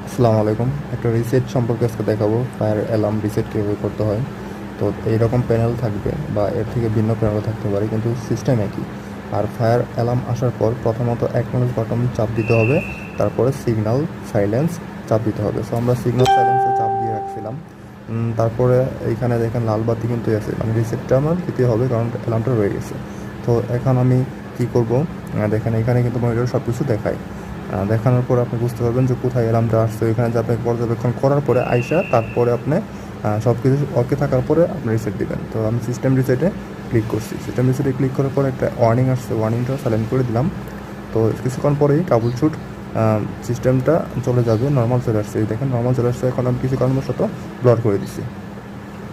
আসসালামু আলাইকুম। একটা রিসেট সম্পর্কে আজকে দেখাবো। ফায়ার অ্যালার্ম রিসেট কীভাবে করতে হয়। তো এইরকম প্যানেল থাকবে বা এর থেকে ভিন্ন প্যানেলও থাকতে পারে, কিন্তু সিস্টেম একই। আর ফায়ার অ্যালার্ম আসার পর প্রথমত অ্যাকনোলেজ বাটন চাপ দিতে হবে, তারপরে সিগন্যাল সাইলেন্স চাপ দিতে হবে। সো আমরা সিগন্যাল সাইলেন্সে চাপ দিয়ে রাখছিলাম। তারপরে এইখানে দেখেন লাল বাতি কিন্তু আছে, মানে রিসেটটা আমার দিতে হবে কারণ অ্যালার্মটা রয়ে গেছে। তো এখন আমি কি করব, দেখেন এখানে কিন্তু মনিটর সব কিছু দেখায়। দেখানোর পর আপনি বুঝতে পারবেন যে কোথায় অ্যালার্মটা আসছে। এখানে যে আপনি পর্যবেক্ষণ করার পরে আইসা তারপরে আপনি সব কিছু ওকে থাকার পরে আপনি রিসেট দিবেন। তো আমি সিস্টেম রিসেটে ক্লিক করছি। সিস্টেম রিসেটে ক্লিক করার পরে একটা ওয়ার্নিং আসছে, ওয়ার্নিংটা সাইলেন্ট করে দিলাম। তো কিছুক্ষণ পরেই ট্রাবল শুট সিস্টেমটা চলে যাবে, নর্মাল চলে আসছে। এই দেখেন নর্মাল চলে আসছে। এখন আমি কিছু কারণবশত ব্লর করে দিচ্ছি।